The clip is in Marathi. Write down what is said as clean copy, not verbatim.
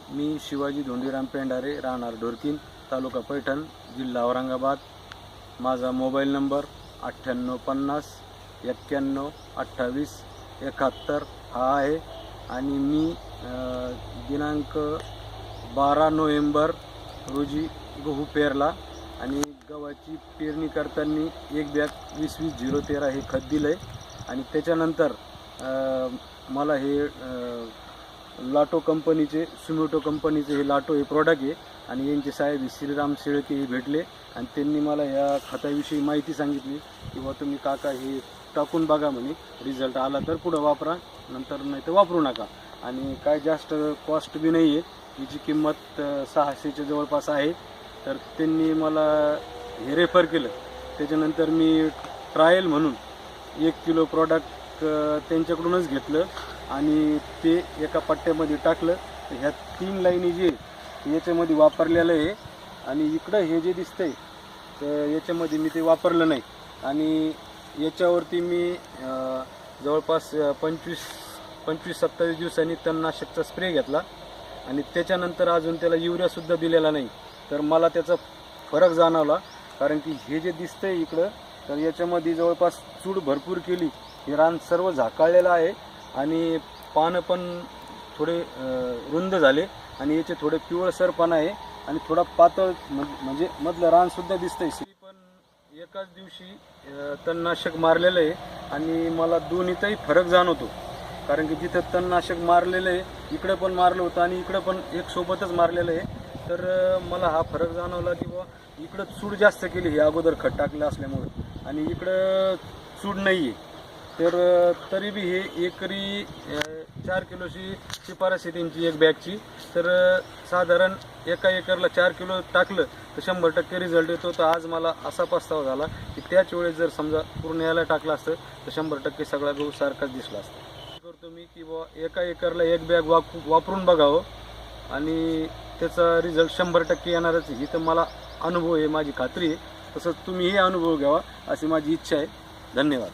मी शिवाजी धोंडीराम पेंढारे, राहणार ढोरकीन, तालुका पैठण, जिल्हा औरंगाबाद. माझा मोबाईल नंबर 9850 91 28 71 हा आहे आणि मी दिनांक 12 नोव्हेंबर रोजी गहू पेरला आणि गव्हाची पेरणी करताना एक बॅग 20-20-013 हे खत दिलं आहे आणि त्याच्यानंतर मला हे लाटो कंपनीचे, सुमिटो कंपनीचे हे लाटो हे प्रॉडक्ट आहे आणि यांचे साहेब श्रीराम शेळके हे भेटले आणि त्यांनी मला या खताविषयी माहिती सांगितली की बा तुम्ही काका हे टाकून बघा म्हणे, रिझल्ट आला तर पुढं वापरा, नंतर नाही तर वापरू नका. आणि काय जास्त कॉस्ट बी नाही आहे, हिची किंमत 600च्या जवळपास आहे. तर त्यांनी मला हे रेफर केलं. त्याच्यानंतर मी ट्रायल म्हणून 1 किलो प्रॉडक्ट त्यांच्याकडूनच घेतलं आणि ते एका पट्ट्यामध्ये टाकलं. ह्या 3 लाईनी जे याच्यामध्ये वापरलेलं आहे आणि इकडं हे जे दिसतंय तर याच्यामध्ये मी ते वापरलं नाही आणि याच्यावरती मी जवळपास 25-27 दिवसांनी तणनाशकचा स्प्रे घेतला आणि त्याच्यानंतर अजून त्याला युरियासुद्धा दिलेला नाही. तर मला त्याचा फरक जाणवला, कारण की हे जे दिसतंय इकडं तर याच्यामध्ये जवळपास चूड भरपूर केली, हे रान सर्व झाकाळलेलं आहे आणि पानं पण थोडे रुंद झाले आणि याचे थोडे पिवळसरपणा आहे आणि थोडा पातळ म्हणजे मधलं रानसुद्धा दिसतंय. पण एकाच दिवशी तणनाशक मारलेलं आहे आणि मला दोन्हीतही फरक जाणवतो, कारण की जिथं तणनाशक मारलेलं आहे इकडं पण मारलं होतं आणि इकडं पण एक सोबतच मारलेलं आहे. तर मला हा फरक जाणवला की बाबा इकडं चूड जास्त केली हे अगोदर खत टाकलं असल्यामुळे आणि इकडं चूड नाही आहे. तर तरी बी हे एकरी 4 किलोची शिफारस आहे त्यांची एक बॅगची. तर साधारण एका एकरला 4 किलो टाकलं तर 100% रिझल्ट येतो. तर आज मला असा पस्तावा झाला की त्याच वेळेस जर समजा पूर्ण याला टाकलं असतं तर 100% सगळा गहू सारखाच दिसला असता. करतो मी की बाबा एका एकरला एक बॅग वापरून बघावं आणि त्याचा रिझल्ट 100% येणारच. ही तर मला अनुभव आहे, माझी खात्री आहे. तसंच तुम्हीही अनुभव घ्यावा अशी माझी इच्छा आहे. धन्यवाद.